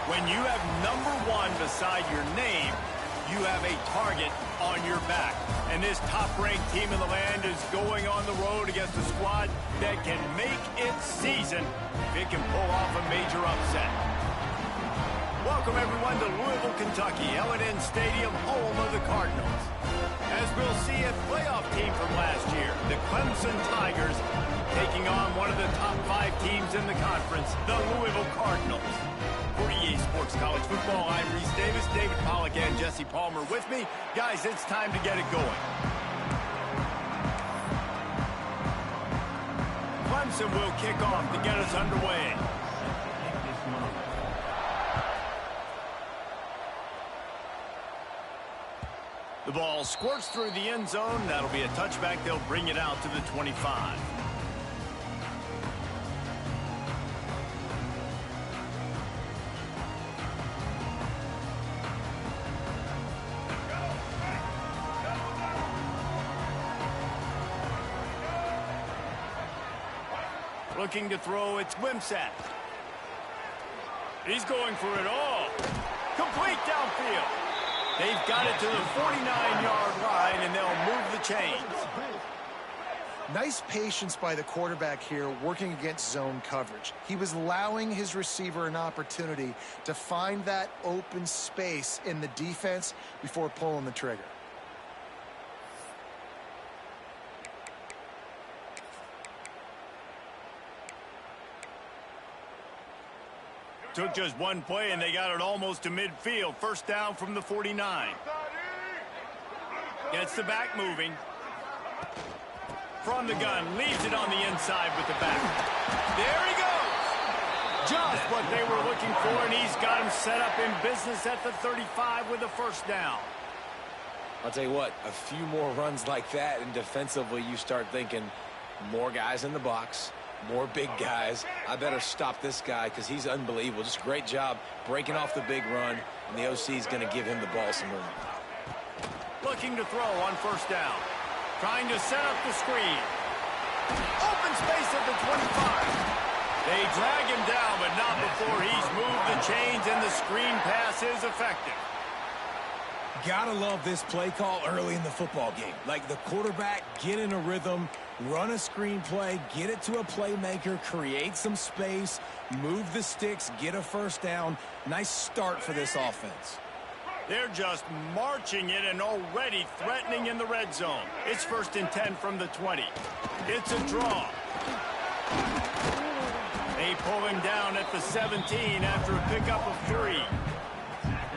When you have #1 beside your name, you have a target on your back. And this top-ranked team in the land is going on the road against a squad that can make its season if it can pull off a major upset. Welcome, everyone, to Louisville, Kentucky, L&N Stadium, home of the Cardinals. As we'll see, a playoff team from last year, the Clemson Tigers, taking on one of the top 5 teams in the conference, the Louisville Cardinals. For EA Sports College Football, I'm Reese Davis, David Pollack, and Jesse Palmer with me. Guys, it's time to get it going. Clemson will kick off to get us underway. The ball squirts through the end zone. That'll be a touchback. They'll bring it out to the 25. Looking to throw, it's Wimsatt. He's going for it all. Complete downfield. They've got it to the 49-yard line, and they'll move the chains. Nice patience by the quarterback here, working against zone coverage. He was allowing his receiver an opportunity to find that open space in the defense before pulling the trigger. Took just one play, and they got it almost to midfield. First down from the 49. Gets the back moving. From the gun, leaves it on the inside with the back. There he goes! Just what they were looking for, and he's got him set up in business at the 35 with a first down. I'll tell you what, a few more runs like that, and defensively you start thinking more guys in the box. More big guys. I better stop this guy because he's unbelievable. Just a great job breaking off the big run, and the OC is going to give him the ball some room. Looking to throw on first down. Trying to set up the screen. Open space at the 25. They drag him down, but not before he's moved the chains, and the screen pass is effective. Gotta love this play call early in the football game. Like the quarterback, get in a rhythm, run a screen play, get it to a playmaker, create some space, move the sticks, get a first down. Nice start for this offense. They're just marching it and already threatening in the red zone. It's 1st and 10 from the 20. It's a draw. They pull him down at the 17 after a pickup of 3.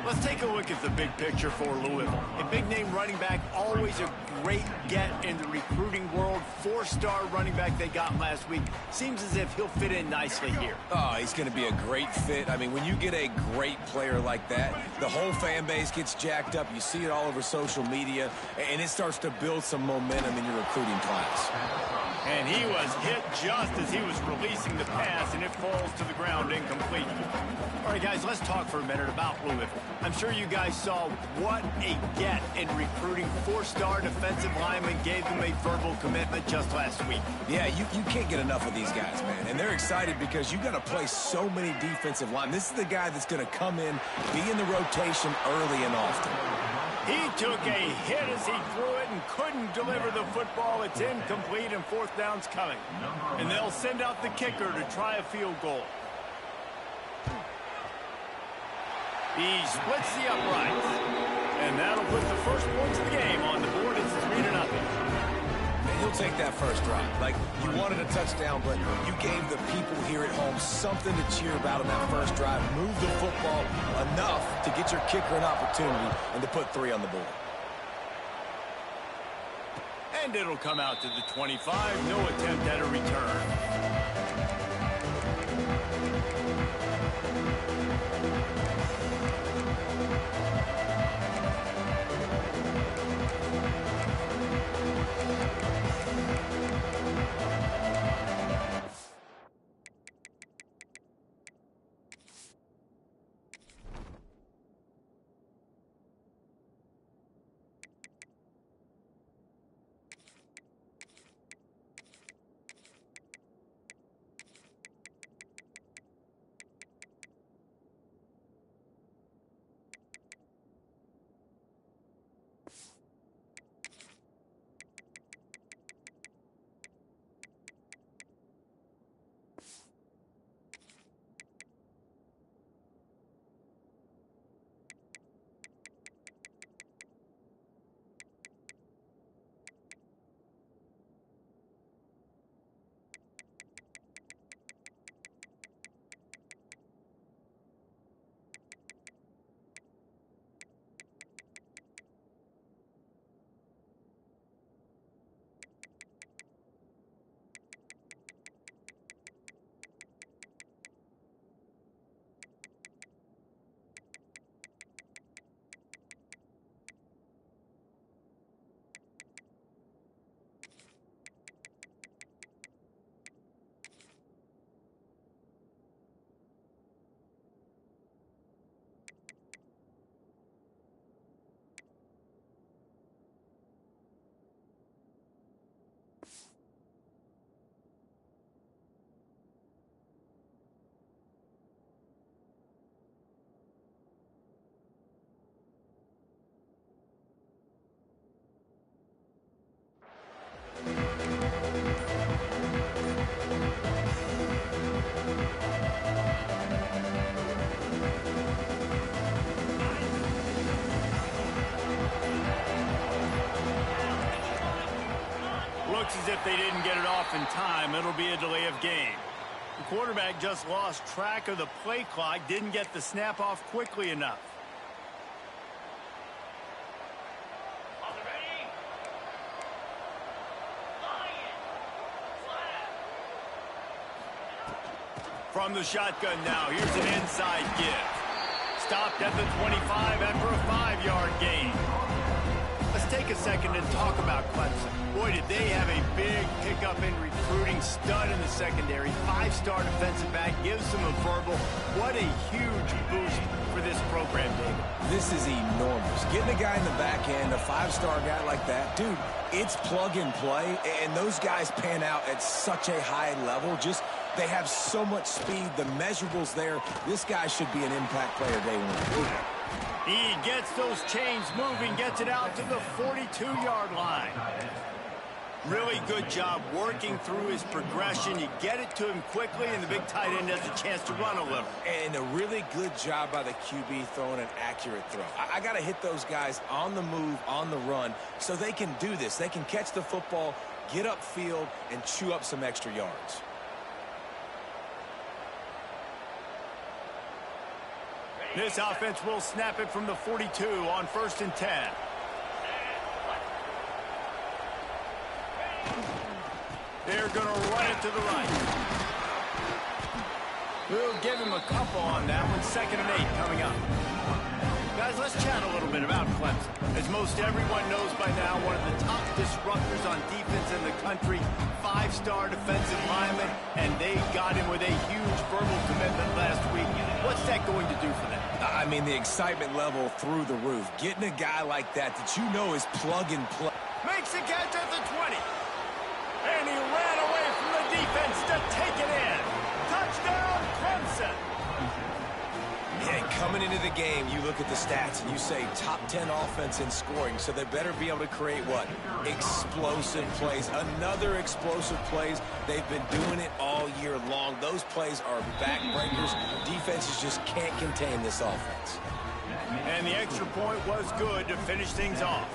Let's take a look at the big picture for Louisville. A big-name running back, always a great get in the recruiting world. 4-star running back they got last week. Seems as if he'll fit in nicely here. Oh, he's going to be a great fit. I mean, when you get a great player like that, the whole fan base gets jacked up. You see it all over social media, and it starts to build some momentum in your recruiting class. And he was hit just as he was releasing the pass, and it falls to the ground incomplete. All right, guys, let's talk for a minute about Louisville. I'm sure you guys saw what a get in recruiting. 4-star defensive lineman gave them a verbal commitment just last week. Yeah, you can't get enough of these guys, man. And they're excited because you got to play so many defensive line. This is the guy that's going to come in, be in the rotation early and often. He took a hit as he threw it and couldn't deliver the football. It's incomplete, and 4th down's coming. And they'll send out the kicker to try a field goal. He splits the uprights. And that'll put the first points of the game on the board. It's 3-0. And he'll take that first drive. Like, you wanted a touchdown, but you gave the people here at home something to cheer about on that first drive. Move the football enough to get your kicker an opportunity and to put 3 on the board. And it'll come out to the 25. No attempt at a return. Looks as if they didn't get it off in time. It'll be a delay of game. The quarterback just lost track of the play clock, didn't get the snap off quickly enough. From the shotgun now, here's an inside give. Stopped at the 25 after a 5-yard gain. Let's take a second and talk about Clemson. Boy, did they have a big pickup in recruiting. Stud in the secondary. 5-star defensive back. Gives them a verbal. What a huge boost for this program, David. This is enormous. Getting a guy in the back end, a 5-star guy like that, dude, it's plug and play, and those guys pan out at such a high level. Just they have so much speed. The measurables there. This guy should be an impact player day one. He gets those chains moving, gets it out to the 42-yard line. Really good job working through his progression. You get it to him quickly, and the big tight end has a chance to run a little. And a really good job by the QB throwing an accurate throw. I got to hit those guys on the move, on the run, so they can do this. They can catch the football, get upfield, and chew up some extra yards. This offense will snap it from the 42 on 1st and 10. They're going to run it to the right. We'll give him a couple on that one. 2nd and 8 coming up. Guys, let's chat a little bit about Clemson. As most everyone knows by now, one of the top disruptors on defense in the country, 5-star defensive lineman, and they got him with a huge verbal commitment last week. What's that going to do for them? I mean, the excitement level through the roof. Getting a guy like that you know is plug and play. Makes a catch at the 20. And he ran away from the defense to take it in. Touchdown, Clemson. Yeah, coming into the game, you look at the stats and you say top 10 offense in scoring, so they better be able to create what? Explosive plays. Another explosive plays. They've been doing it all year long. Those plays are backbreakers. Defenses just can't contain this offense. And the extra point was good to finish things off.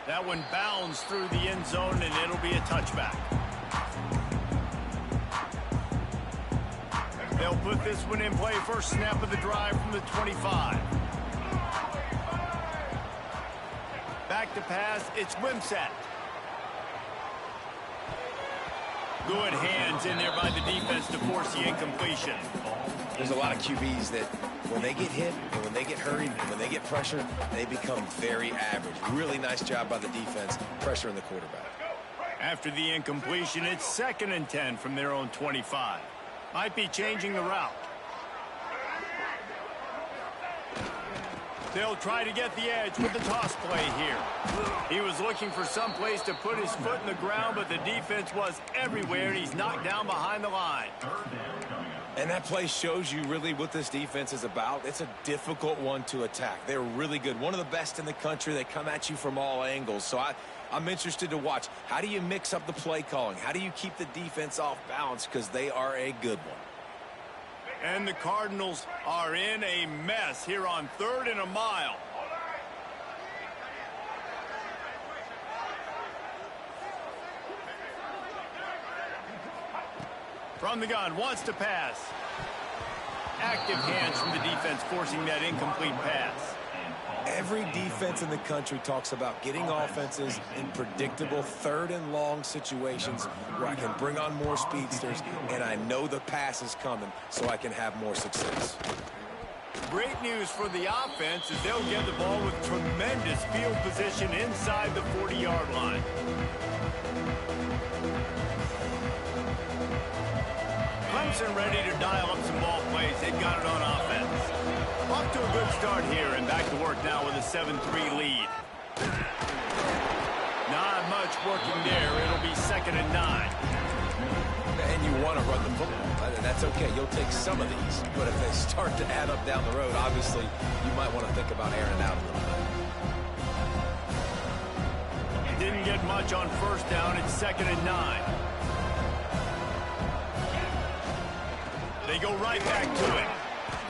That one bounds through the end zone, and it'll be a touchback. They'll put this one in play. First snap of the drive from the 25. Back to pass. It's Wimsatt. Good hands in there by the defense to force the incompletion. There's a lot of QBs that when they get hit and when they get hurried and when they get pressured, they become very average. Really nice job by the defense, pressuring the quarterback. After the incompletion, it's 2nd and 10 from their own 25. Might be changing the route. They'll try to get the edge with the toss play here. He was looking for some place to put his foot in the ground, but the defense was everywhere, and he's knocked down behind the line. And that play shows you really what this defense is about. It's a difficult one to attack. They're really good. One of the best in the country. They come at you from all angles. So I'm interested to watch. How do you mix up the play calling? How do you keep the defense off balance? Because they are a good one. And the Cardinals are in a mess here on 3rd and a mile. From the gun, wants to pass. Active hands from the defense forcing that incomplete pass. Every defense in the country talks about getting offenses in predictable 3rd and long situations where I can bring on more speedsters and I know the pass is coming so I can have more success. Great news for the offense is they'll get the ball with tremendous field position inside the 40-yard line. Clemson ready to dial up some ball plays. They've got it on offense. Off to a good start here and back to work now with a 7-3 lead. Not much working there. It'll be 2nd and 9. And you want to run the football. That's okay. You'll take some of these. But if they start to add up down the road, obviously, you might want to think about airing it out a little bit. Didn't get much on 1st down. It's 2nd and 9. They go right back to it.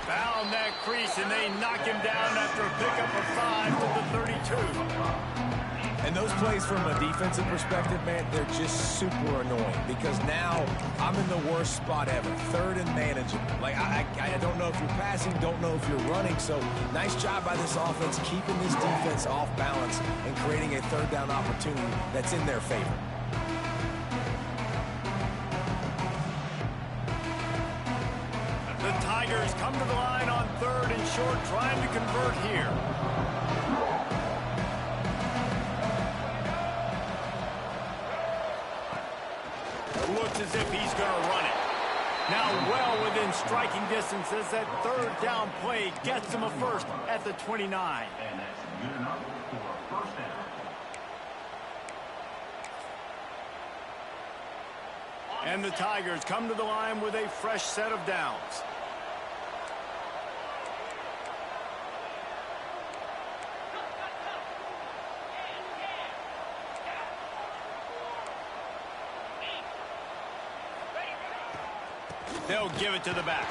Found that crease, and they knock him down after a pickup of 5 to the 32. And those plays from a defensive perspective, man, they're just super annoying because now I'm in the worst spot ever. Third and manageable. Like, I don't know if you're passing, don't know if you're running. So nice job by this offense keeping this defense off balance and creating a third down opportunity that's in their favor. The Tigers come to the line on 3rd and short, trying to convert here. Looks as if he's going to run it. Now well within striking distance as that 3rd down play gets him a first at the 29. And that's good enough for a first down. And the Tigers come to the line with a fresh set of downs. They'll give it to the back.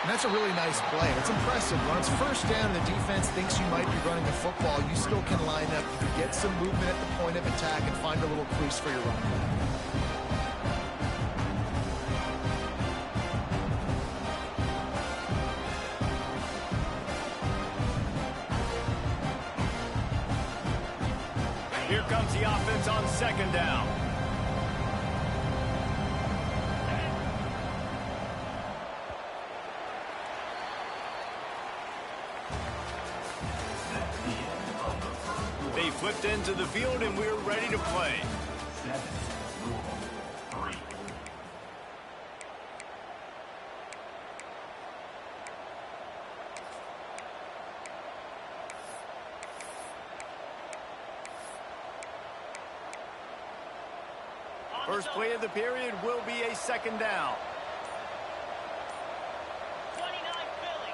And that's a really nice play. It's impressive. When it's first down and the defense thinks you might be running the football, you still can line up. You can get some movement at the point of attack and find a little crease for your running back. Here comes the offense on 2nd down. They flipped into the field, and we're ready to play. 7, rule 3. First play of the period will be a 2nd down. 29 Philly,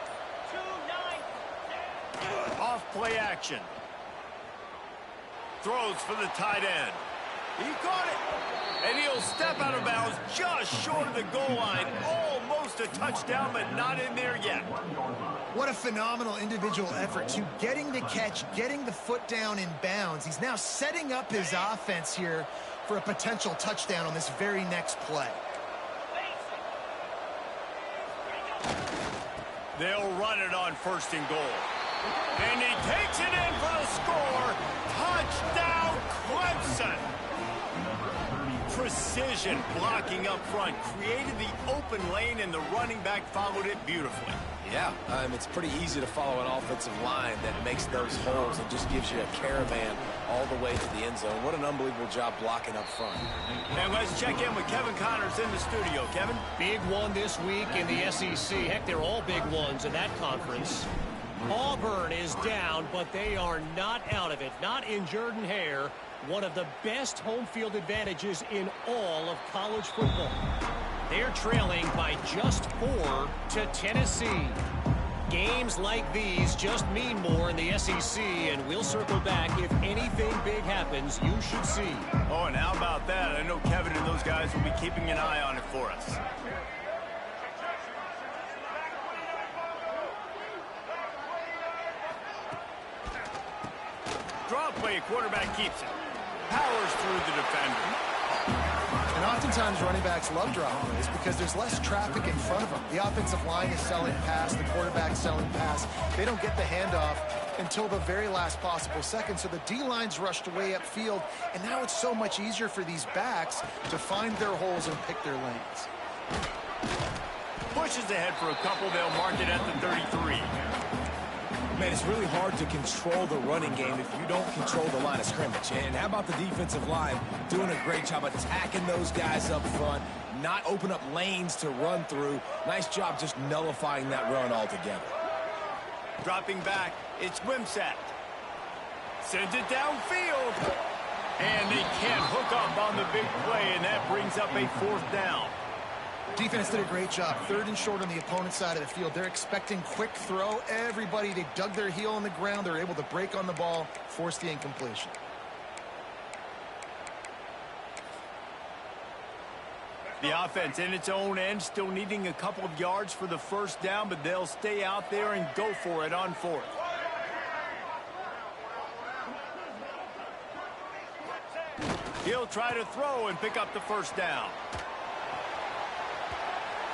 2-9. Off play action. Throws for the tight end. He caught it. And he'll step out of bounds just short of the goal line. Almost a touchdown, but not in there yet. What a phenomenal individual effort to getting the catch, getting the foot down in bounds. He's now setting up his offense here for a potential touchdown on this very next play. They'll run it on 1st and goal. And he takes it in for the score. Touchdown, Clemson. Precision blocking up front created the open lane, and the running back followed it beautifully. Yeah, it's pretty easy to follow an offensive line that makes those holes and just gives you a caravan all the way to the end zone. What an unbelievable job blocking up front. And let's check in with Kevin Connors in the studio. Kevin? Big one this week in the SEC. Heck, they're all big ones in that conference. Auburn is down, but they are not out of it. Not in Jordan-Hare. One of the best home field advantages in all of college football. They're trailing by just 4 to Tennessee. Games like these just mean more in the SEC, and we'll circle back. If anything big happens, you should see. Oh, and how about that? I know Kevin and those guys will be keeping an eye on it for us. Draw play, quarterback keeps it. Powers through the defender. And oftentimes running backs love drop plays because there's less traffic in front of them. The offensive line is selling pass, the quarterback's selling pass. They don't get the handoff until the very last possible second. So the D-line's rushed way upfield, and now it's so much easier for these backs to find their holes and pick their lanes. Pushes ahead for a couple. They'll mark it at the 33. Man, it's really hard to control the running game if you don't control the line of scrimmage. And how about the defensive line doing a great job attacking those guys up front, not open up lanes to run through. Nice job just nullifying that run altogether. Dropping back, it's Wimsatt. Sends it downfield. And they can't hook up on the big play, and that brings up a 4th down. Defense did a great job. 3rd and short on the opponent's side of the field. They're expecting quick throw. Everybody, they dug their heel on the ground. They're able to break on the ball, force the incompletion. The offense in its own end still needing a couple of yards for the first down, but they'll stay out there and go for it on 4th. He'll try to throw and pick up the first down.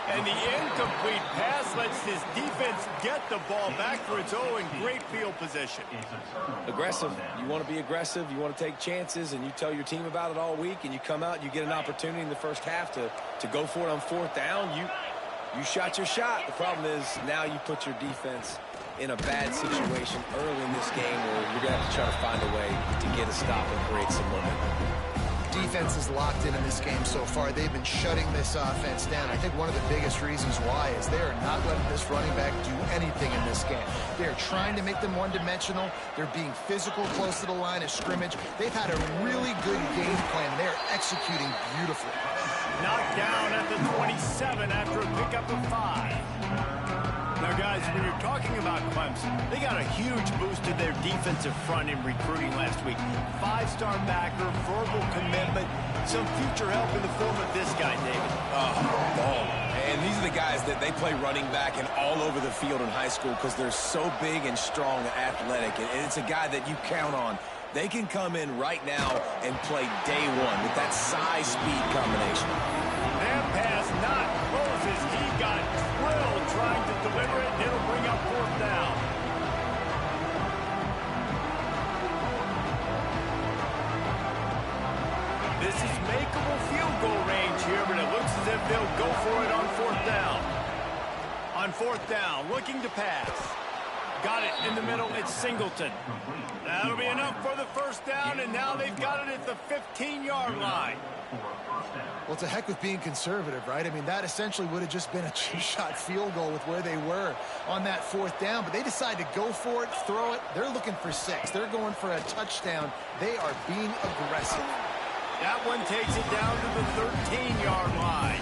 And the incomplete pass lets this defense get the ball back for its own great field position. Aggressive. You want to be aggressive. You want to take chances, and you tell your team about it all week, and you come out and you get an opportunity in the first half to go for it on 4th down. You shot your shot. The problem is now you put your defense in a bad situation early in this game where you're going to have to try to find a way to get a stop and create some momentum. Defense is locked in this game so far. They've been shutting this offense down. I think one of the biggest reasons why is they are not letting this running back do anything in this game. They're trying to make them one-dimensional. They're being physical close to the line of scrimmage. They've had a really good game plan. They're executing beautifully. Knocked down at the 27 after a pickup of 5. Now, guys, when you're talking about Clemson, they got a huge boost to their defensive front in recruiting last week. 5-star backer, verbal commitment, some future help in the form of this guy, David. Ball. And these are the guys that they play running back and all over the field in high school because they're so big and strong and athletic. And it's a guy that you count on. They can come in right now and play day one with that size-speed combination. That pass not closes. He got drilled trying to deliver it, and it'll bring up 4th down. This is makeable field goal range here, but it looks as if they'll go for it on 4th down. On 4th down, looking to pass. Got it in the middle. It's Singleton. That'll be enough for the first down, and now they've got it at the 15-yard line. Well, it's a heck with being conservative, right? I mean, that essentially would have just been a 2-shot field goal with where they were on that 4th down, but they decide to go for it, throw it. They're looking for 6. They're going for a touchdown. They are being aggressive. That one takes it down to the 13-yard line.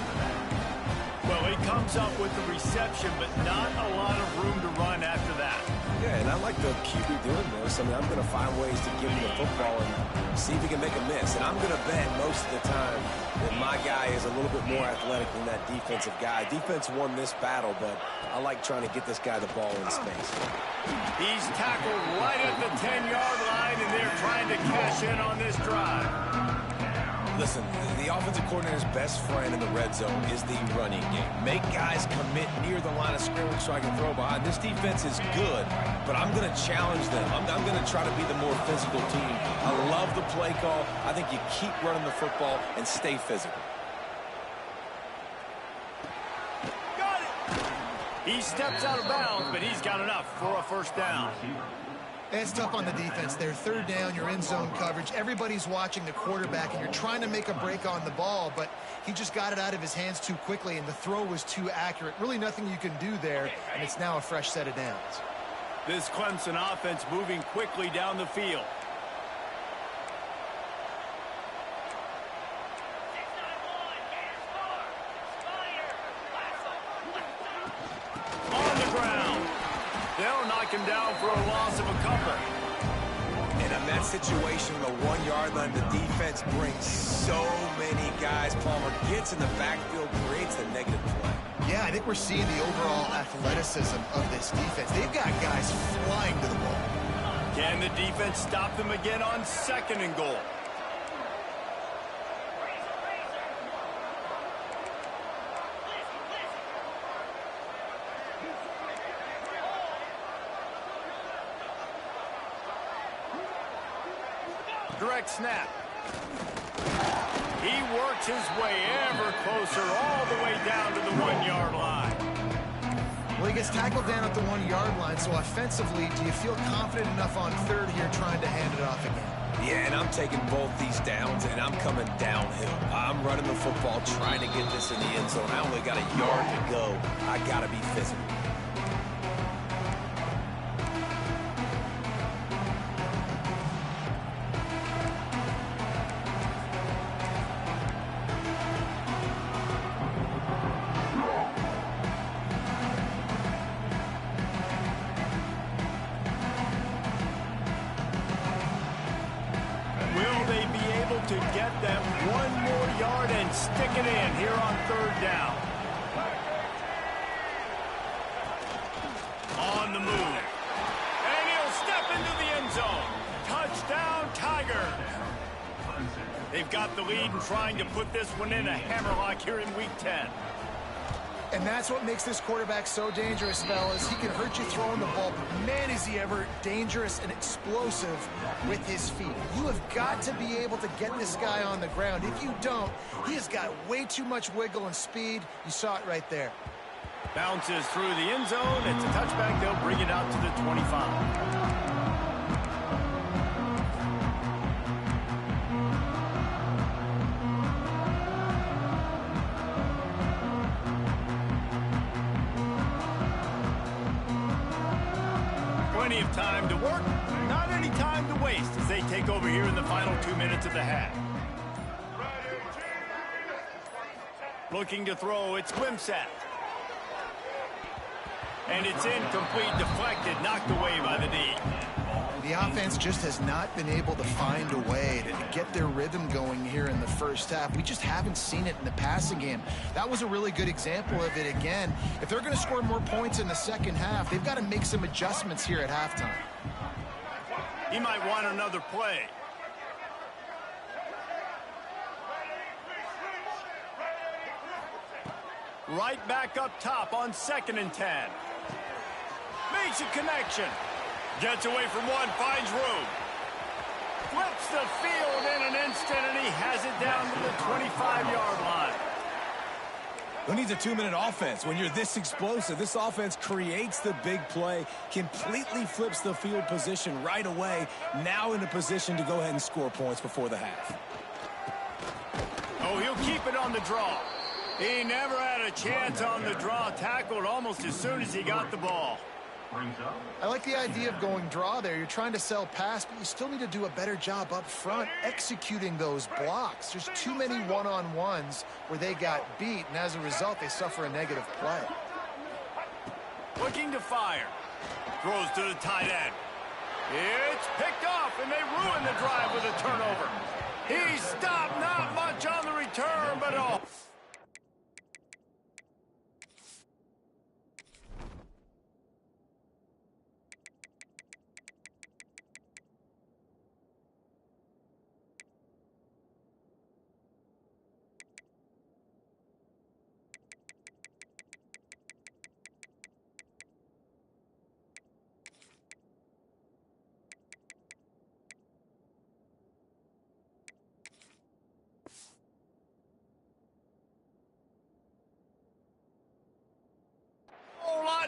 Well, he comes up with the reception, but not a lot of room to run after that. Yeah, and I like the QB doing this. I mean, I'm going to find ways to give him the football and see if he can make a miss. And I'm going to bet most of the time that my guy is a little bit more athletic than that defensive guy. Defense won this battle, but I like trying to get this guy the ball in space. He's tackled right at the 10-yard line, and they're trying to cash in on this drive. Listen, the offensive coordinator's best friend in the red zone is the running game. Make guys commit near the line of scrimmage so I can throw behind. This defense is good, but I'm going to challenge them. I'm going to try to be the more physical team. I love the play call. I think you keep running the football and stay physical. Got it! He steps out of bounds, but he's got enough for a first down. It's tough on the defense there. 3rd down, you're in zone coverage. Everybody's watching the quarterback, and you're trying to make a break on the ball, but he just got it out of his hands too quickly, and the throw was too accurate. Really nothing you can do there, and it's now a fresh set of downs. This Clemson offense moving quickly down the field. On the ground. They'll knock him down for a loss of a couple. And in that situation, the 1-yard line, the defense brings so many guys. Palmer gets in the backfield, creates the negative play. Yeah, I think we're seeing the overall athleticism of this defense. They've got guys flying to the ball. Can the defense stop them again on 2nd and goal? Direct snap. He works his way ever closer all the way down to the 1-yard line. Well, he gets tackled down at the 1-yard line, so offensively, do you feel confident enough on 3rd here trying to hand it off again? Yeah, and I'm taking both these downs, and I'm coming downhill. I'm running the football, trying to get this in the end zone. I only got a yard to go. I got to be physical. Will they be able to get that 1 more yard and and stick it in here on 3rd down. On the move. And he'll step into the end zone. Touchdown, Tigers. They've got the lead and trying to put this one in a hammerlock here in Week 10. And that's what makes this quarterback so dangerous, fellas. He can hurt you throwing the ball, but man, is he ever dangerous and explosive with his feet. You have got to be able to get this guy on the ground. If you don't, he has got way too much wiggle and speed. You saw it right there. Bounces through the end zone. It's a touchback. They'll bring it out to the 25. Plenty of time to work, not any time to waste as they take over here in the final 2 minutes of the half. Looking to throw, it's Wimsatt. And it's incomplete, deflected, knocked away by the D. The offense just has not been able to find a way to get their rhythm going here in the first half. We just haven't seen it in the passing game. That was a really good example of it again. If they're going to score more points in the second half, they've got to make some adjustments here at halftime. He might want another play. Right back up top on 2nd and 10. Makes a connection. Gets away from one, finds room. Flips the field in an instant, and he has it down to the 25-yard line. Who needs a 2-minute offense? When you're this explosive, this offense creates the big play, completely flips the field position right away, now in a position to go ahead and score points before the half. Oh, he'll keep it on the draw. He never had a chance on the draw, tackled almost as soon as he got the ball. I like the idea of going draw there. You're trying to sell pass, but you still need to do a better job up front executing those blocks. There's too many one-on-ones where they got beat, and as a result, they suffer a negative play. Looking to fire. Throws to the tight end. It's picked off, and they ruin the drive with a turnover. He stopped, not much on the return, but oh.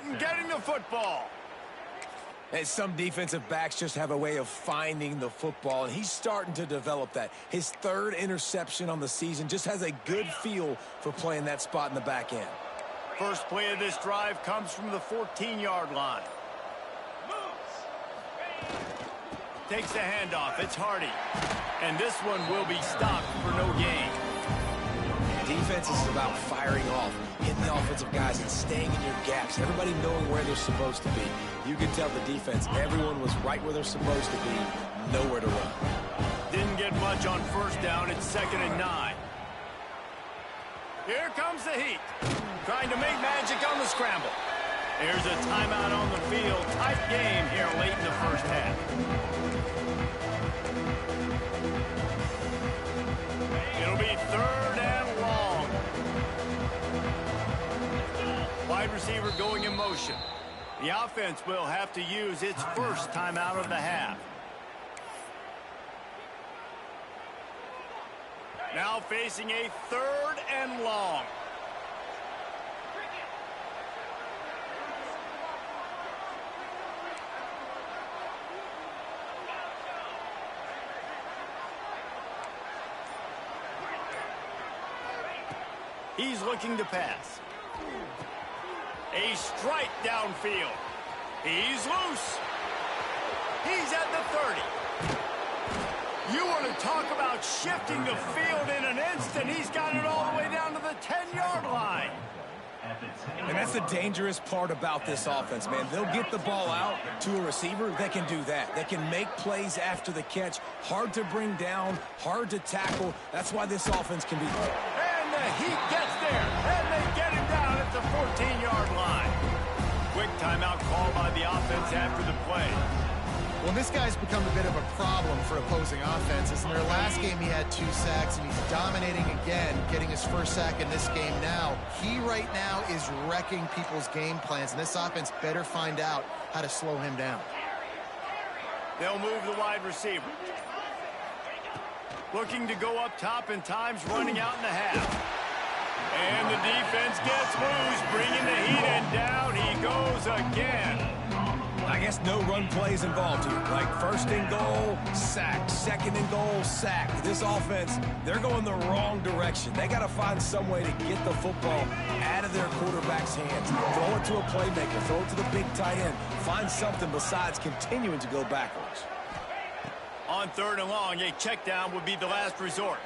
And getting the football. And some defensive backs just have a way of finding the football, and he's starting to develop that. His 3rd interception on the season, just has a good feel for playing that spot in the back end. First play of this drive comes from the 14-yard line. Takes the handoff. It's Hardy. And this one will be stopped for no gain. Defense is about firing off, hitting the offensive guys and staying in your gaps. Everybody knowing where they're supposed to be. You can tell the defense, everyone was right where they're supposed to be, nowhere to run. Didn't get much on 1st down. It's 2nd and 9. Here comes the heat. Trying to make magic on the scramble. Here's a timeout on the field. Tight game here late in the first half. It'll be 3rd and long. Wide receiver going in motion. The offense will have to use its first timeout of the half. Now facing a 3rd and long. He's looking to pass. A strike downfield. He's loose. He's at the 30. You want to talk about shifting the field in an instant. He's got it all the way down to the 10-yard line. And that's the dangerous part about this offense, man. They'll get the ball out to a receiver. They can do that. They can make plays after the catch. Hard to bring down, hard to tackle. That's why this offense can be. And the heat gets there, and they get him down at the 14-yard line. Quick timeout called by the offense after the play. Well, this guy's become a bit of a problem for opposing offenses. In their last game, he had 2 sacks, and he's dominating again, getting his first sack in this game now. He right now is wrecking people's game plans, and this offense better find out how to slow him down. They'll move the wide receiver. Looking to go up top, and time's running out in the half. And the defense gets loose, bringing the heat, and down he goes again. I guess no run plays involved here. Like first and goal, sack. Second and goal, sack. This offense, they're going the wrong direction. They got to find some way to get the football out of their quarterback's hands. Throw it to a playmaker. Throw it to the big tight end. Find something besides continuing to go backwards. On 3rd and long, a check down would be the last resort.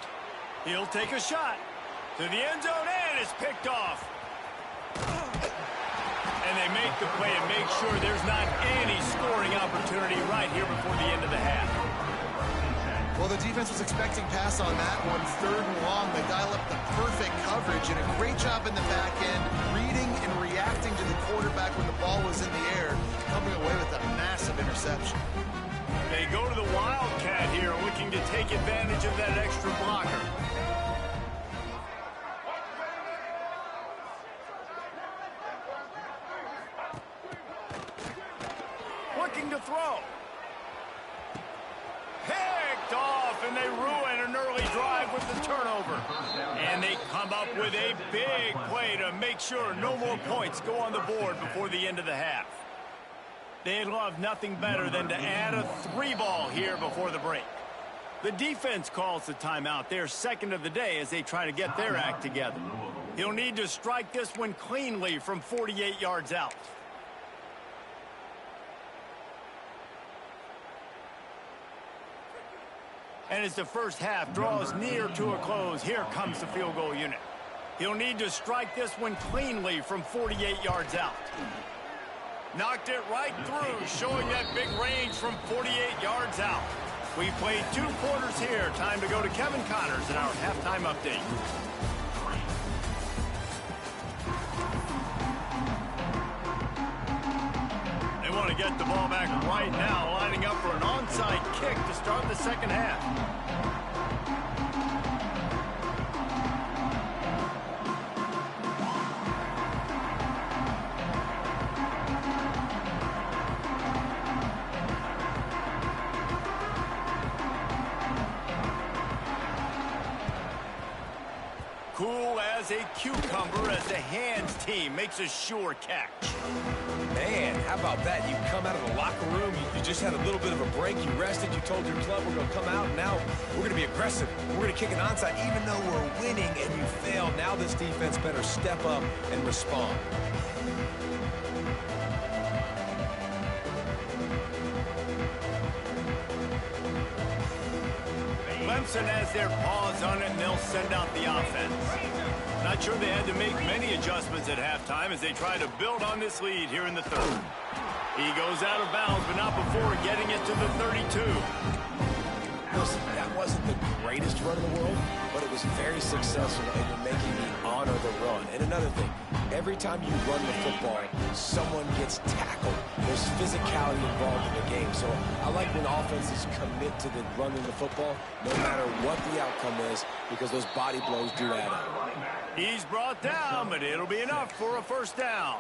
He'll take a shot to the end zone, and it's picked off. And they make the play and make sure there's not any scoring opportunity right here before the end of the half. Well, the defense was expecting pass on that one. 3rd and long, they dial up the perfect coverage and a great job in the back end, reading and reacting to the quarterback when the ball was in the air, coming away with a massive interception. They go to the Wildcat here, looking to take advantage of that extra blocker. Looking to throw. Picked off, and they ruin an early drive with the turnover. And they come up with a big play to make sure no more points go on the board before the end of the half. They'd love nothing better than to add a 3-ball here before the break. The defense calls the timeout. They're second of the day as they try to get their act together. He'll need to strike this one cleanly from 48 yards out. And as the first half draws near to a close, here comes the field goal unit. He'll need to strike this one cleanly from 48 yards out. Knocked it right through, showing that big range from 48 yards out. We played 2 quarters here. Time to go to Kevin Connors in our halftime update. They want to get the ball back right now, lining up for an onside kick to start the second half. Cool as a cucumber as the hands team makes a sure catch. Man, how about that? You come out of the locker room, you just had a little bit of a break, you rested, you told your club we're going to come out, and now we're going to be aggressive. We're going to kick an onside even though we're winning and you failed. Now this defense better step up and respond. Clemson has their paws on it, and they'll send out the offense. Not sure they had to make many adjustments at halftime as they try to build on this lead here in the 3rd. He goes out of bounds, but not before getting it to the 32. Listen, that wasn't the greatest run in the world, but it was very successful, and you're making me honor the run. And another thing, every time you run the football, someone gets tackled. There's physicality involved in the game. So I like when offenses commit to the running the football, no matter what the outcome is, because those body blows do add up. He's brought down, but it'll be enough for a first down.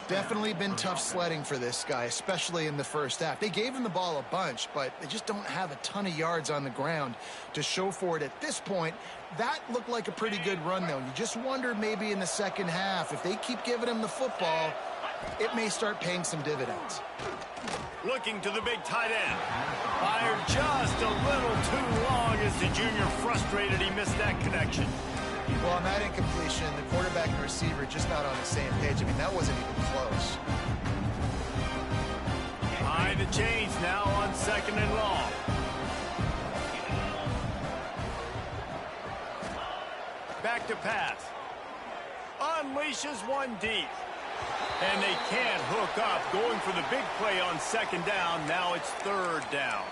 Definitely been tough sledding for this guy, especially in the first half. They gave him the ball a bunch, but they just don't have a ton of yards on the ground to show for it at this point. That looked like a pretty good run, though. You just wonder maybe in the second half, if they keep giving him the football, it may start paying some dividends. Looking to the big tight end. Fired just a little too long as the junior frustrated he missed that connection. Well, on that incompletion, the quarterback and receiver just not on the same page. I mean, that wasn't even close. Behind the chains now on 2nd and long. Back to pass. Unleashes one deep. And they can't hook up. Going for the big play on 2nd down. Now it's 3rd down.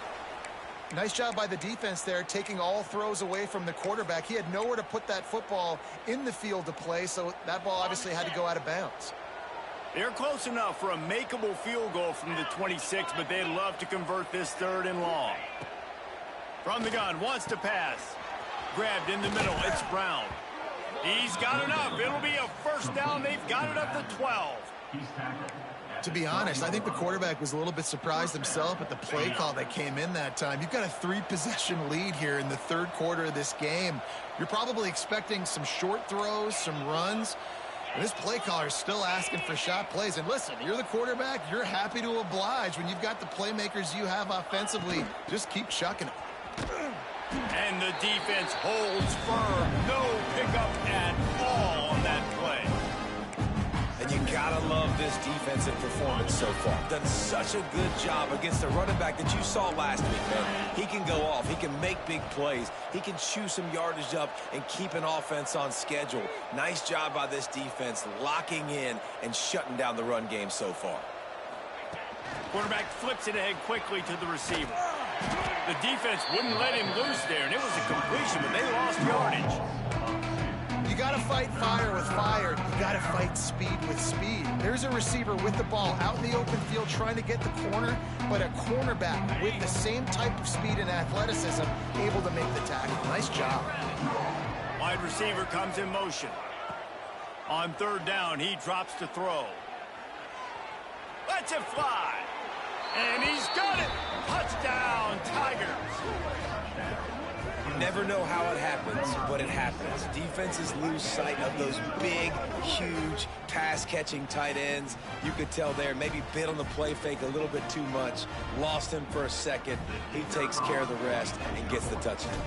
Nice job by the defense there, taking all throws away from the quarterback. He had nowhere to put that football in the field to play, so that ball obviously had to go out of bounds. They're close enough for a makeable field goal from the 26, but they'd love to convert this 3rd and long. From the gun, wants to pass. Grabbed in the middle, it's Brown. He's got enough. It'll be a first down. They've got it up to 12. To be honest, I think the quarterback was a little bit surprised himself at the play call that came in that time. You've got a 3-possession lead here in the 3rd quarter of this game. You're probably expecting some short throws, some runs. And this play caller is still asking for shot plays. And listen, you're the quarterback. You're happy to oblige when you've got the playmakers you have offensively. Just keep chucking it. And the defense holds firm. No pickup at all on that play. And you gotta love this defensive performance so far. Done such a good job against the running back that you saw last week, man. He can go off. He can make big plays. He can chew some yardage up and keep an offense on schedule. Nice job by this defense locking in and shutting down the run game so far. Quarterback flips it ahead quickly to the receiver. The defense wouldn't let him loose there, and it was a completion, but they lost yardage. You got to fight fire with fire. You got to fight speed with speed. There's a receiver with the ball out in the open field trying to get the corner, but a cornerback with the same type of speed and athleticism able to make the tackle. Nice job. Wide receiver comes in motion. On 3rd down, he drops to throw. Lets it fly. And he's got it. Touchdown, Tigers. You never know how it happens, but it happens. Defenses lose sight of those big, huge, pass-catching tight ends. You could tell there, maybe bit on the play fake a little bit too much. Lost him for a second. He takes care of the rest and gets the touchdown.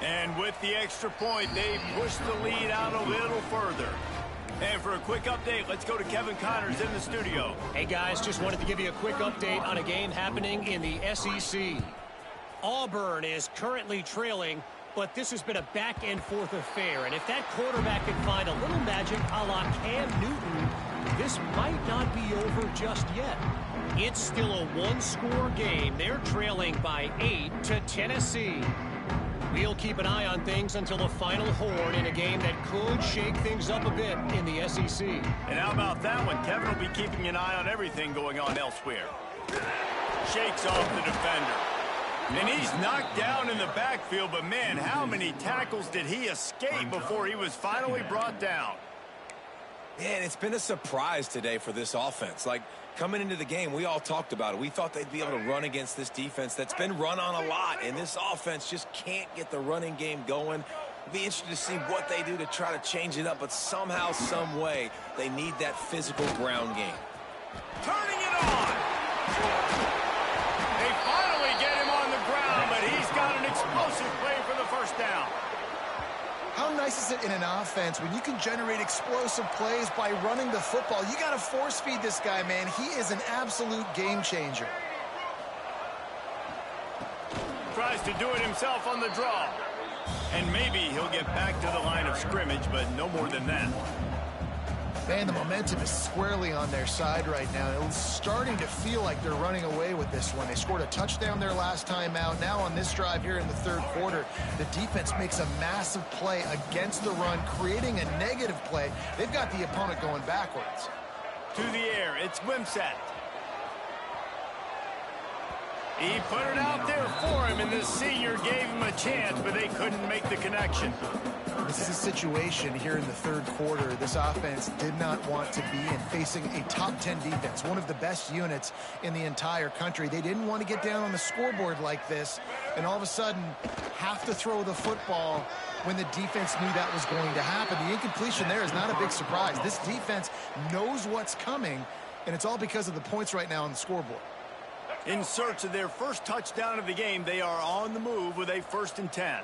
And with the extra point, they push the lead out a little further. And for a quick update, let's go to Kevin Connors in the studio. Hey, guys, just wanted to give you a quick update on a game happening in the SEC. Auburn is currently trailing, but this has been a back-and-forth affair. And if that quarterback can find a little magic a la Cam Newton, this might not be over just yet. It's still a one-score game. They're trailing by 8 to Tennessee. We'll keep an eye on things until the final horn in a game that could shake things up a bit in the SEC. And how about that one? Kevin will be keeping an eye on everything going on elsewhere. Shakes off the defender. And he's knocked down in the backfield, but man, how many tackles did he escape before he was finally brought down? Yeah, and it's been a surprise today for this offense. Like, coming into the game, we all talked about it. We thought they'd be able to run against this defense that's been run on a lot, and this offense just can't get the running game going. It'll be interesting to see what they do to try to change it up, but somehow, some way, they need that physical ground game. Turning it on! They finally get him on the ground, but he's got an explosive play for the first down. How nice is it in an offense when you can generate explosive plays by running the football? You got to force feed this guy, man. He is an absolute game changer. Tries to do it himself on the draw. And maybe he'll get back to the line of scrimmage, but no more than that. Man, the momentum is squarely on their side right now. It's starting to feel like they're running away with this one. They scored a touchdown their last time out. Now on this drive here in the 3rd quarter, the defense makes a massive play against the run, creating a negative play. They've got the opponent going backwards. To the air, it's Wimsatt. He put it out there for him, and the senior gave him a chance, but they couldn't make the connection. This is a situation here in the 3rd quarter this offense did not want to be in, facing a top 10 defense, one of the best units in the entire country. They didn't want to get down on the scoreboard like this, and all of a sudden have to throw the football when the defense knew that was going to happen. The incompletion there is not a big surprise. This defense knows what's coming, and it's all because of the points right now on the scoreboard. In search of their first touchdown of the game, they are on the move with a 1st and 10.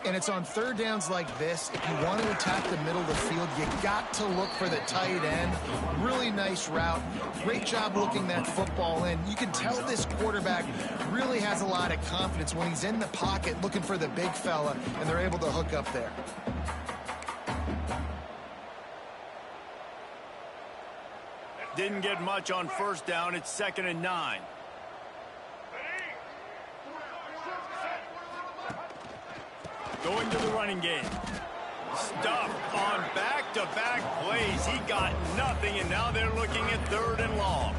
And it's on 3rd downs like this. If you want to attack the middle of the field, you got to look for the tight end. Really nice route. Great job looking that football in. You can tell this quarterback really has a lot of confidence when he's in the pocket looking for the big fella, and they're able to hook up there. Didn't get much on 1st down. It's 2nd and 9. Going to the running game. Stuffed on back-to-back plays. He got nothing, and now they're looking at 3rd and long.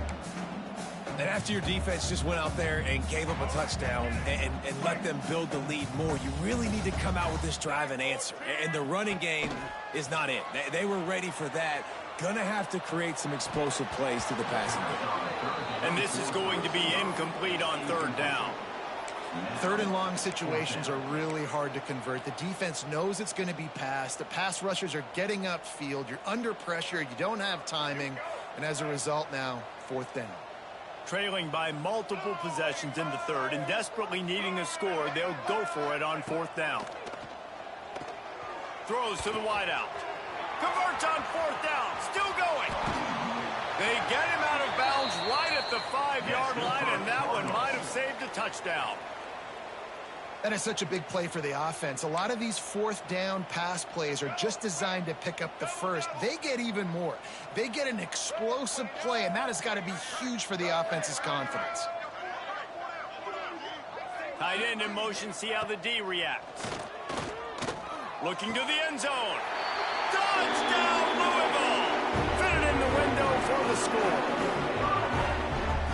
And after your defense just went out there and gave up a touchdown and let them build the lead more, you really need to come out with this drive and answer. And the running game is not it. They were ready for that. Gonna have to create some explosive plays to the passing game. And this is going to be incomplete on 3rd down. 3rd and long situations are really hard to convert. The defense knows it's going to be passed. The pass rushers are getting upfield. You're under pressure. You don't have timing. And as a result now, 4th down. Trailing by multiple possessions in the 3rd and desperately needing a score, they'll go for it on 4th down. Throws to the wideout. Converts on 4th down. Still going. They get him out of bounds right at the 5-yard line, and that one might have saved a touchdown. That is such a big play for the offense. A lot of these 4th down pass plays are just designed to pick up the first. They get even more. They get an explosive play, and that has got to be huge for the offense's confidence. Tight end in motion, see how the D reacts. Looking to the end zone. Touchdown, Louisville! Fit it in the window for the score.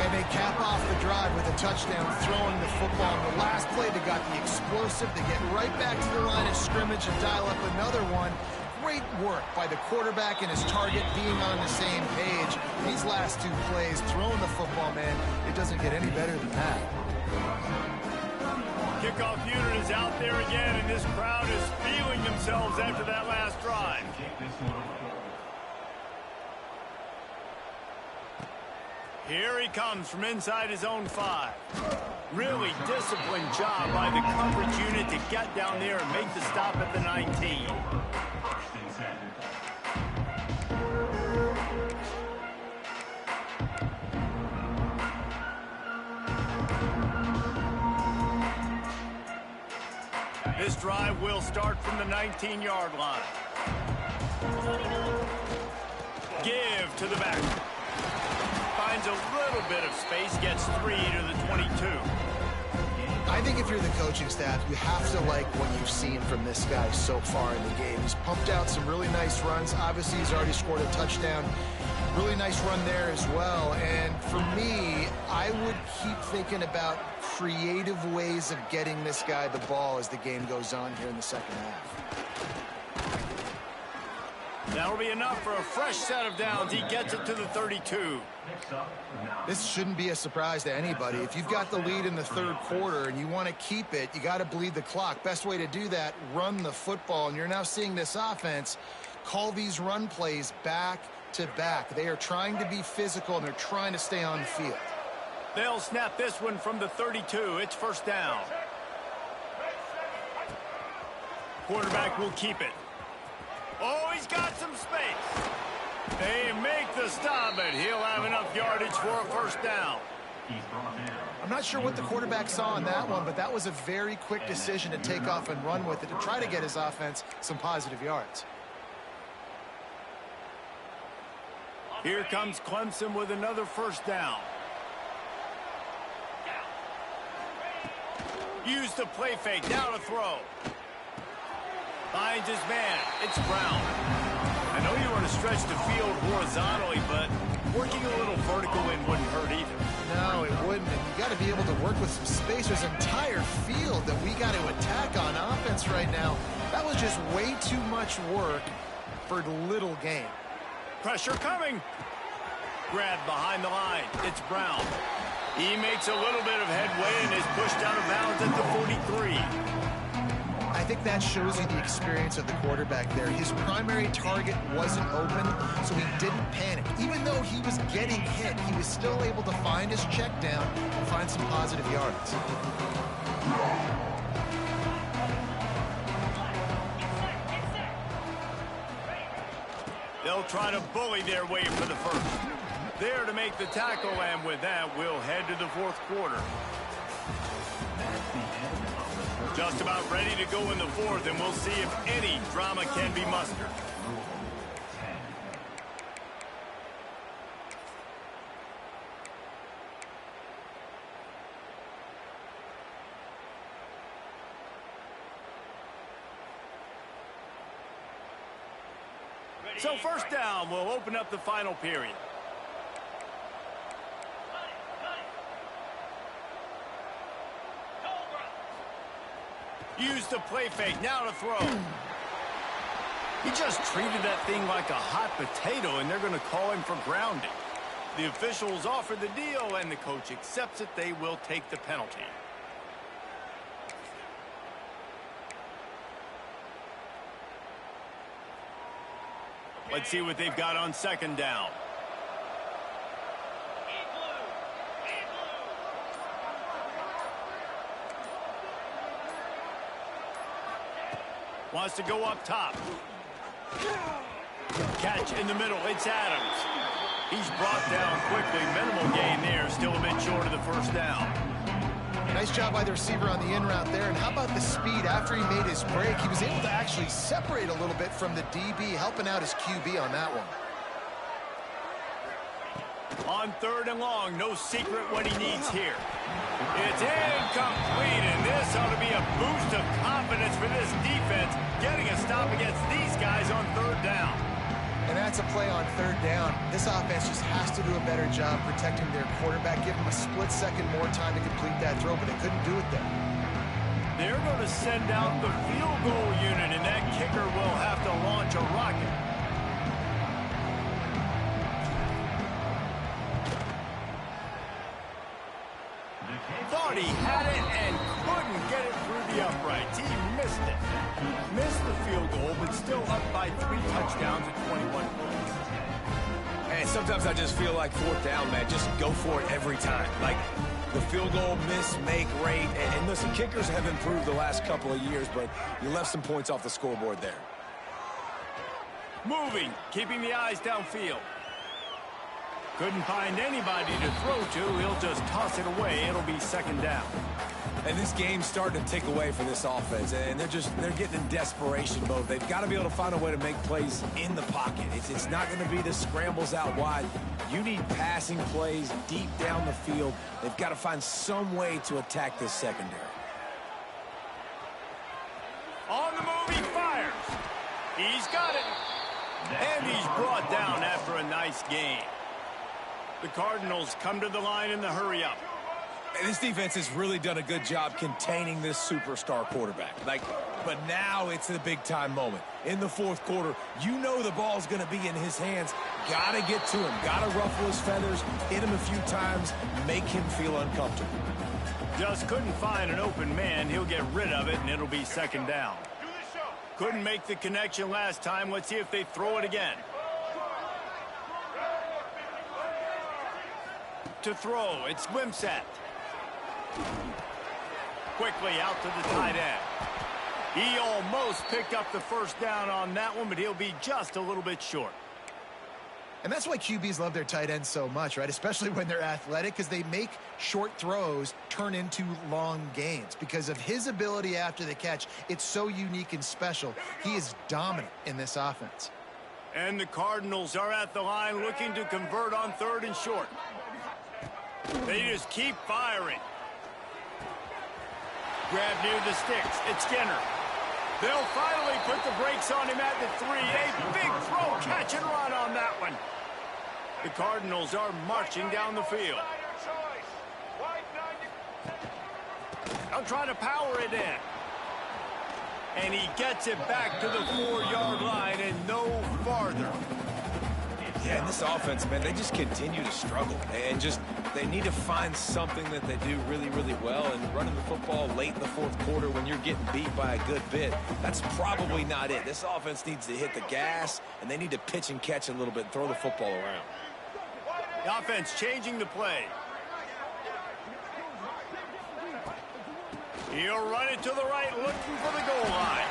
And they cap off the drive with a touchdown, throwing the football. In the last play, they got the explosive. They get right back to the line of scrimmage and dial up another one. Great work by the quarterback and his target being on the same page. These last 2 plays, throwing the football, man, it doesn't get any better than that. Kickoff unit is out there again, and this crowd is feeling themselves after that last drive. Here he comes from inside his own 5. Really disciplined job by the coverage unit to get down there and make the stop at the 19. This drive will start from the 19-yard line. Give to the back. Finds a little bit of space, gets 3 to the 22. I think if you're the coaching staff, you have to like what you've seen from this guy so far in the game. He's pumped out some really nice runs. Obviously, he's already scored a touchdown. Really nice run there as well. And for me, I would keep thinking about creative ways of getting this guy the ball as the game goes on here in the second half. That'll be enough for a fresh set of downs. He gets it to the 32. This shouldn't be a surprise to anybody. If you've got the lead in the 3rd quarter and you want to keep it, you got to bleed the clock. Best way to do that, run the football. And you're now seeing this offense call these run plays back to back. They are trying to be physical, and they're trying to stay on the field. They'll snap this one from the 32. It's 1st down. Quarterback will keep it. Oh, he's got some space. They make the stop, but he'll have enough yardage for a 1st down. I'm not sure what the quarterback saw in that one, but that was a very quick decision to take off and run with it to try to get his offense some positive yards. Here comes Clemson with another 1st down. Use the play fake, now to throw. Finds his man, it's Brown. I know you want to stretch the field horizontally, but working a little vertical in wouldn't hurt either. No, it wouldn't. And you got to be able to work with some space. There's an entire field that we got to attack on offense right now. That was just way too much work for little gain. Pressure coming. Grabbed behind the line. It's Brown. He makes a little bit of headway and is pushed out of bounds at the 43. I think that shows you the experience of the quarterback there. His primary target wasn't open, so he didn't panic. Even though he was getting hit, he was still able to find his check down and find some positive yards. They'll try to bully their way for the 1st. There to make the tackle, and with that, we'll head to the 4th quarter. Just about ready to go in the 4th, and we'll see if any drama can be mustered. So first down will open up the final period. Use the play fake, now to throw. He just treated that thing like a hot potato, and they're going to call him for grounding. The officials offer the deal, and the coach accepts it. They will take the penalty. Let's see what they've got on second down. Wants to go up top. Catch in the middle. It's Adams. He's brought down quickly. Minimal gain there. Still a bit short of the first down. Nice job by the receiver on the in route there. And how about the speed? After he made his break, he was able to actually separate a little bit from the DB, helping out his QB on that one. On third and long, no secret what he needs here. It's incomplete, and this ought to be a boost of confidence for this defense, getting a stop against these guys on third down. And that's a play on third down. This offense just has to do a better job protecting their quarterback. Give him a split second more time to complete that throw, but they couldn't do it there. They're going to send out the field goal unit, and that kicker will have to launch a rocket. Thought he had it and couldn't get it through the uprights. He missed it. Missed the field goal, but still up by 3 touchdowns at 21 points. And sometimes I just feel like fourth down, man. Just go for it every time. Like the field goal miss, make rate. And listen, kickers have improved the last couple of years, but you left some points off the scoreboard there. Moving, keeping the eyes downfield. Couldn't find anybody to throw to. He'll just toss it away. It'll be second down. And this game's starting to tick away for this offense, and they're getting in desperation mode. They've got to be able to find a way to make plays in the pocket. It's not going to be the scrambles out wide. You need passing plays deep down the field. They've got to find some way to attack this secondary. On the move, he fires. He's got it. And he's brought down after a nice gain. The Cardinals come to the line in the hurry-up. And this defense has really done a good job containing this superstar quarterback. But now it's the big-time moment. In the fourth quarter, you know the ball's going to be in his hands. Got to get to him. Got to ruffle his feathers, hit him a few times, make him feel uncomfortable. Just couldn't find an open man. He'll get rid of it, and it'll be second down. Couldn't make the connection last time. Let's see if they throw it again. To throw, it's Wimsatt. Quickly out to the tight end. He almost picked up the first down on that one, but he'll be just a little bit short. And that's why QBs love their tight ends so much, right? Especially when they're athletic, because they make short throws turn into long gains. Because of his ability after the catch, it's so unique and special. He is dominant in this offense. And the Cardinals are at the line looking to convert on third and short. They just keep firing. Grab near the sticks. It's Skinner. They'll finally put the brakes on him at the 3. A big throw, catch and run on that one. The Cardinals are marching down the field. They'll try to power it in. And he gets it back to the 4-yard line and no farther. Yeah, and this offense, man, they just continue to struggle. And they need to find something that they do really, really well. And running the football late in the fourth quarter when you're getting beat by a good bit, that's probably not it. This offense needs to hit the gas, and they need to pitch and catch a little bit and throw the football around. The offense changing the play. He'll run it to the right, looking for the goal line.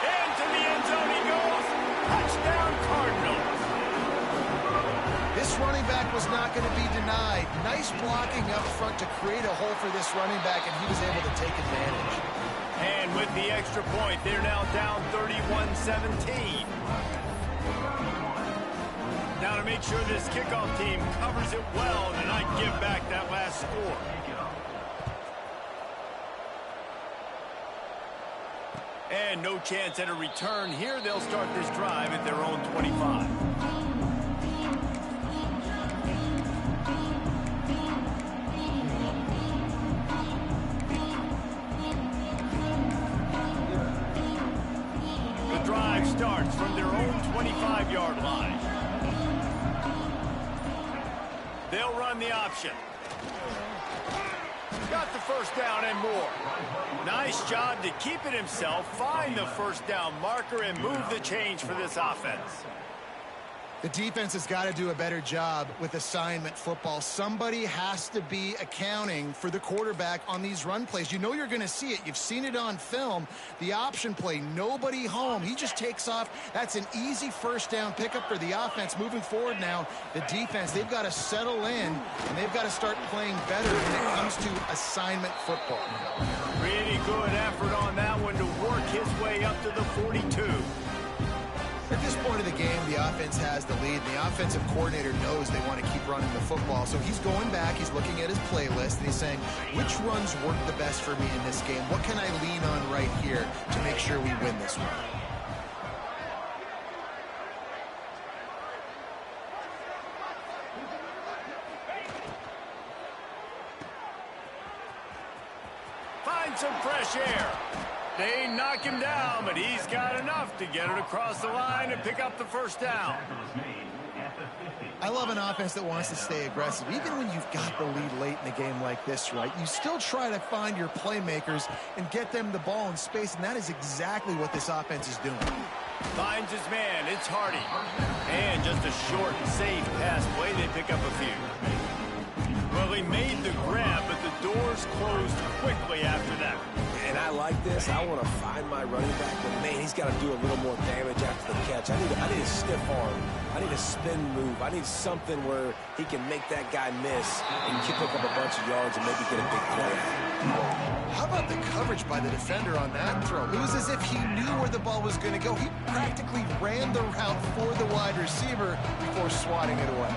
Into the end zone he goes. Touchdown, Cardinals. This running back was not going to be denied. Nice blocking up front to create a hole for this running back, and he was able to take advantage. And with the extra point, they're now down 31-17. Now to make sure this kickoff team covers it well and not give back that last score. And And no chance at a return here. They'll start this drive at their own 25. The drive starts from their own 25-yard line. They'll run the option. Got the first down and more. Nice job to keep it himself, find the first down marker, and move the change for this offense. The defense has got to do a better job with assignment football. Somebody has to be accounting for the quarterback on these run plays. You know you're going to see it. You've seen it on film. The option play, nobody home. He just takes off. That's an easy first down pickup for the offense. Moving forward now, the defense, they've got to settle in, and they've got to start playing better when it comes to assignment football. Pretty good effort on that one to work his way up to the 42. At this point of the game, the offense has the lead. The offensive coordinator knows they want to keep running the football. So he's going back, he's looking at his playlist, and he's saying, which runs work the best for me in this game? What can I lean on right here to make sure we win this one? Find some fresh air. They knock him down, but he's got enough to get it across the line and pick up the first down. I love an offense that wants to stay aggressive. Even when you've got the lead late in a game like this, right, you still try to find your playmakers and get them the ball in space, and that is exactly what this offense is doing. Finds his man. It's Hardy. And just a short, safe pass play. They pick up a few. Well, he made the grab, but the doors closed quickly after that. And I like this. I want to find my running back, but man, he's got to do a little more damage after the catch. I need a stiff arm. I need a spin move. I need something where he can make that guy miss and pick up a bunch of yards and maybe get a big play. How about the coverage by the defender on that throw? It was as if he knew where the ball was going to go. He practically ran the route for the wide receiver before swatting it away.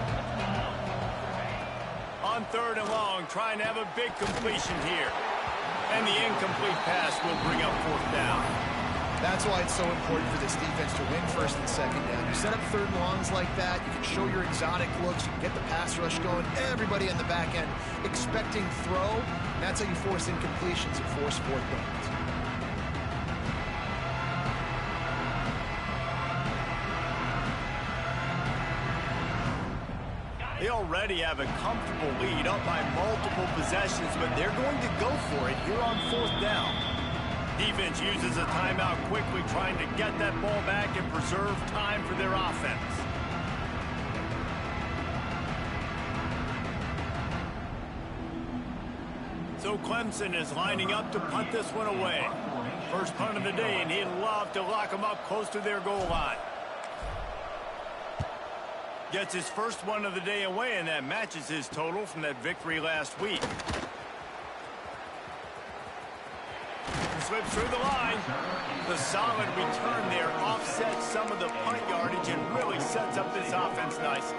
On third and long, trying to have a big completion here. And the incomplete pass will bring up fourth down. That's why it's so important for this defense to win first and second down. You set up third and longs like that, you can show your exotic looks, you can get the pass rush going, everybody in the back end expecting throw, and that's how you force incompletions and force fourth downs. They already have a comfortable lead up by multiple possessions, but they're going to go for it here on fourth down. Defense uses a timeout quickly, trying to get that ball back and preserve time for their offense. So Clemson is lining up to punt this one away. First punt of the day, and he'd love to lock them up close to their goal line. Gets his first one of the day away, and that matches his total from that victory last week. Slips through the line. The solid return there offsets some of the punt yardage and really sets up this offense nicely.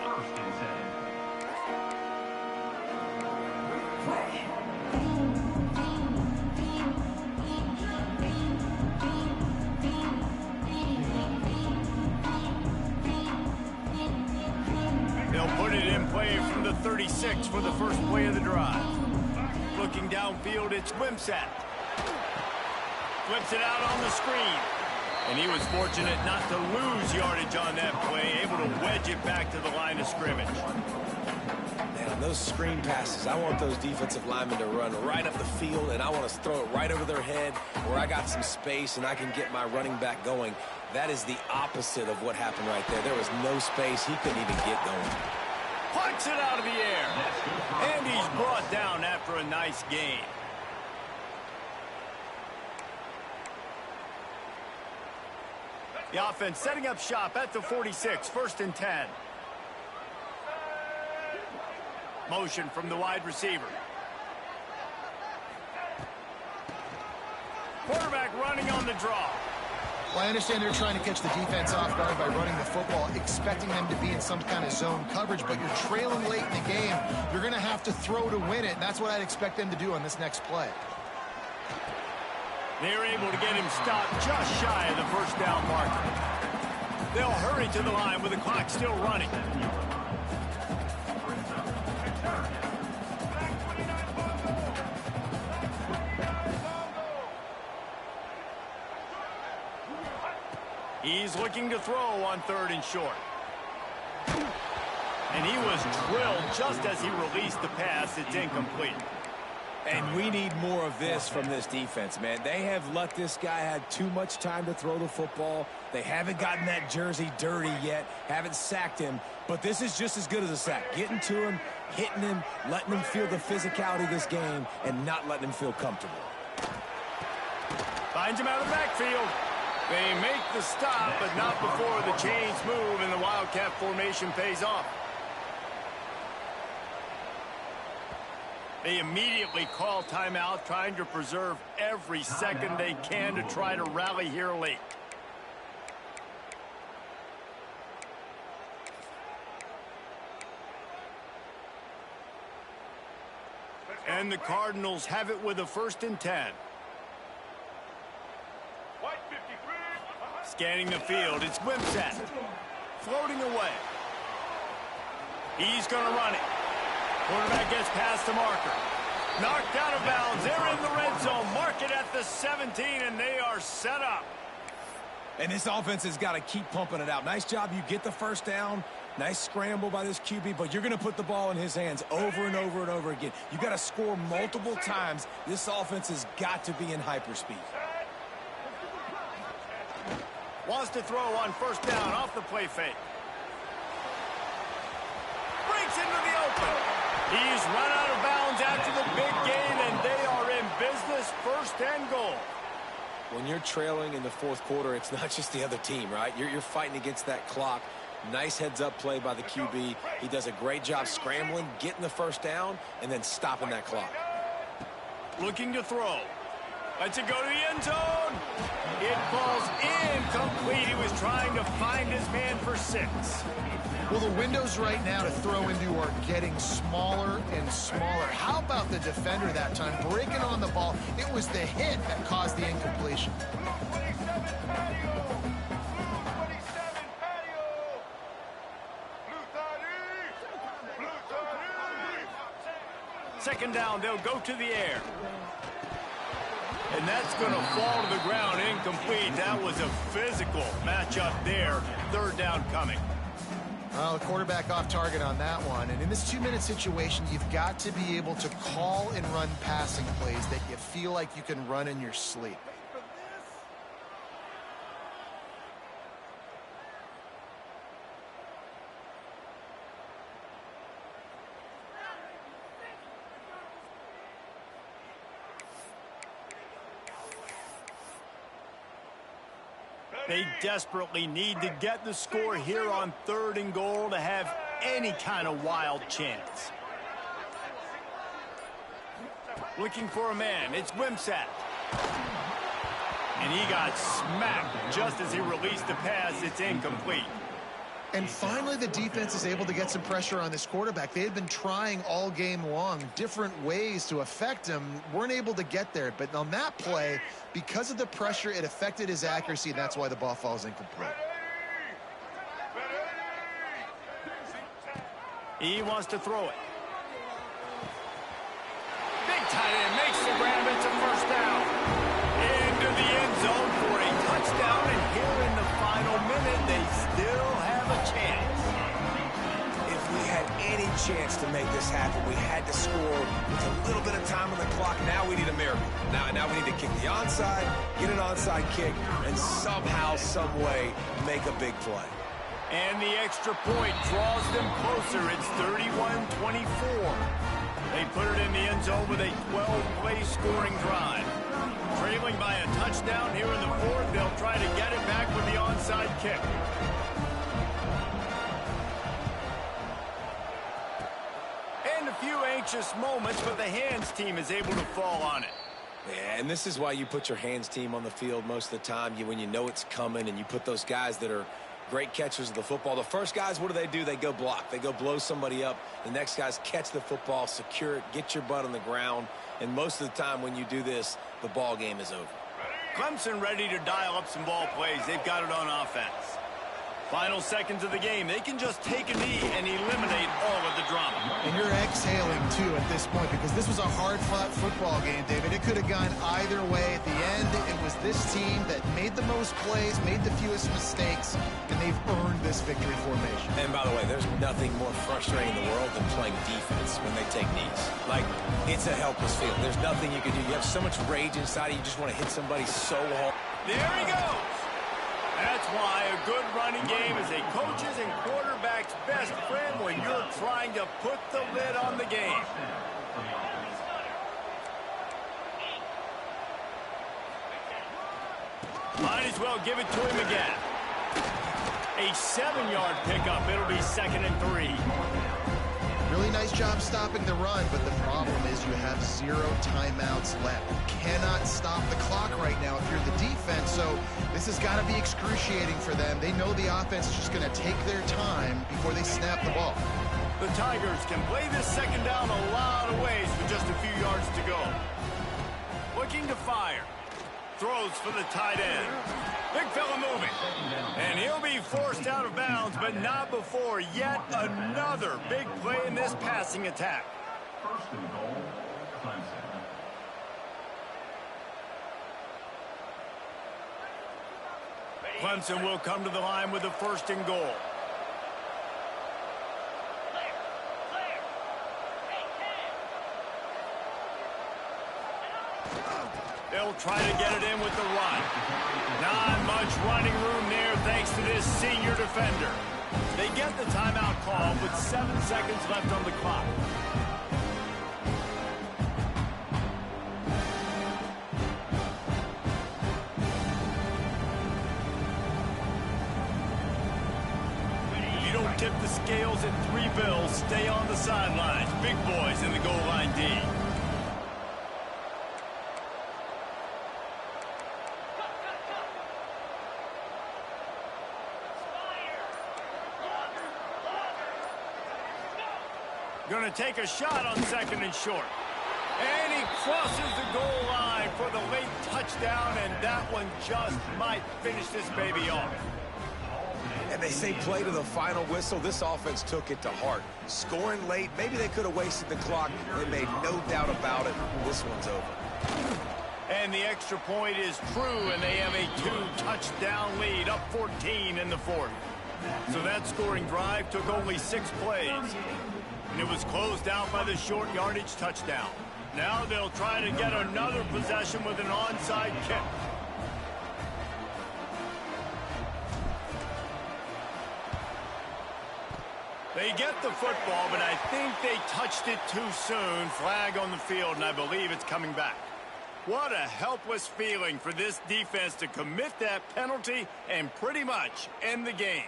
They'll put it in play from the 36 for the first play of the drive. Looking downfield, it's Wimsatt. Flips it out on the screen. And he was fortunate not to lose yardage on that play, able to wedge it back to the line of scrimmage. Man, on those screen passes, I want those defensive linemen to run right up the field, and I want to throw it right over their head where I got some space and I can get my running back going. That is the opposite of what happened right there. There was no space. He couldn't even get going. Punts it out of the air. And he's brought down after a nice gain. The offense setting up shop at the 46, first and 10. Motion from the wide receiver. Quarterback running on the draw. Well, I understand they're trying to catch the defense off guard by running the football, expecting them to be in some kind of zone coverage, but you're trailing late in the game. You're going to have to throw to win it, and that's what I'd expect them to do on this next play. They're able to get him stopped just shy of the first down marker. They'll hurry to the line with the clock still running. He's looking to throw on 3rd and short. And he was drilled just as he released the pass. It's incomplete. And we need more of this from this defense, man. They have let this guy have too much time to throw the football. They haven't gotten that jersey dirty yet, haven't sacked him. But this is just as good as a sack. Getting to him, hitting him, letting him feel the physicality of this game, and not letting him feel comfortable. Finds him out of the backfield. They make the stop, but not before the chains move and the Wildcat formation pays off. They immediately call timeout, trying to preserve every second they can to try to rally here late. And the Cardinals have it with a 1st and 10. Scanning the field, it's Wimsatt. Floating away. He's going to run it. Quarterback gets past the marker. Knocked out of bounds. They're in the red zone. Mark it at the 17, and they are set up. And this offense has got to keep pumping it out. Nice job. You get the 1st down. Nice scramble by this QB, but you're going to put the ball in his hands over and over and over again. You got to score multiple times. This offense has got to be in hyperspeed. Wants to throw on 1st down off the play fake. Breaks into the open. He's run out of bounds after the big gain, and they are in business. 1st and goal. When you're trailing in the 4th quarter, it's not just the other team, right? You're fighting against that clock. Nice heads-up play by the QB. He does a great job scrambling, getting the 1st down, and then stopping that clock. Looking to throw. Lets it go to the end zone. It falls incomplete. He was trying to find his man for 6. Well, the windows right now to throw into are getting smaller and smaller. How about the defender that time breaking on the ball? It was the hit that caused the incompletion. Second down, they'll go to the air. And that's going to fall to the ground incomplete. That was a physical matchup there. 3rd down coming. Well, the quarterback off target on that one. And in this 2-minute situation, you've got to be able to call and run passing plays that you feel like you can run in your sleep. They desperately need to get the score here on 3rd and goal to have any kind of wild chance. Looking for a man. It's Wimsatt. And he got smacked just as he released the pass. It's incomplete. And finally, the defense is able to get some pressure on this quarterback. They had been trying all game long different ways to affect him. Weren't able to get there. But on that play, because of the pressure, it affected his accuracy, and that's why the ball falls incomplete. He wants to throw it. Big tight end makes the grab. It's a 1st down. Into the end zone for a touchdown. And here in the final minute, they still have a chance. If we had any chance to make this happen, we had to score with a little bit of time on the clock. Now we need a miracle. Now we need to kick the onside, get an onside kick, and somehow, some way, make a big play. And the extra point draws them closer. It's 31-24. They put it in the end zone with a 12-play scoring drive. Trailing by a touchdown here in the 4th, they'll try to get it back with the onside kick. And a few anxious moments, but the hands team is able to fall on it. Yeah, and this is why you put your hands team on the field most of the time. When you know it's coming, and you put those guys that are great catchers of the football. The first guys, what do? They go block. They go blow somebody up. The next guys catch the football, secure it, get your butt on the ground. And most of the time when you do this, the ball game is over. Clemson ready to dial up some ball plays. They've got it on offense. Final seconds of the game. They can just take a knee and eliminate all of the drama. And you're exhaling, too, at this point, because this was a hard-fought football game, David. It could have gone either way. At the end, it was this team that made the most plays, made the fewest mistakes, and they've earned this victory formation. And by the way, there's nothing more frustrating in the world than playing defense when they take knees. Like, it's a helpless feeling. There's nothing you can do. You have so much rage inside you just want to hit somebody so hard. There he goes. That's why a good running game is a coach's and quarterback's best friend when you're trying to put the lid on the game. Might as well give it to him again. A 7-yard pickup. It'll be 2nd and 3. Really nice job stopping the run, but the problem is you have 0 timeouts left. You cannot stop the clock right now if you're the defense, so this has got to be excruciating for them. They know the offense is just going to take their time before they snap the ball. The Tigers can play this second down a lot of ways with just a few yards to go. Looking to fire. Throws for the tight end. Big fella moving. And he'll be forced out of bounds, but not before yet another big play in this passing attack. First and goal, Clemson. Clemson will come to the line with a 1st and goal. They'll try to get it in with the run. Not much running room there thanks to this senior defender. They get the timeout call with 7 seconds left on the clock. You don't tip the scales at 3 bills. Stay on the sidelines. Big boys in the goal line D. Going to take a shot on 2nd and short. And he crosses the goal line for the late touchdown, and that one just might finish this baby off. And they say play to the final whistle. This offense took it to heart. Scoring late, maybe they could have wasted the clock. They made no doubt about it. This one's over. And the extra point is true, and they have a 2-touchdown lead, up 14 in the 4th. So that scoring drive took only 6 plays. And it was closed out by the short yardage touchdown. Now they'll try to get another possession with an onside kick. They get the football, but I think they touched it too soon. Flag on the field, and I believe it's coming back. What a helpless feeling for this defense to commit that penalty and pretty much end the game.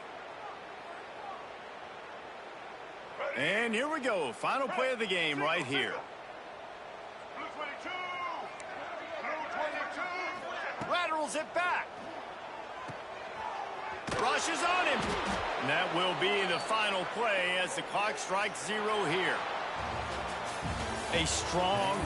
And here we go. Final play of the game right here. Laterals it back. Rushes on him. And that will be the final play as the clock strikes 0 here. A strong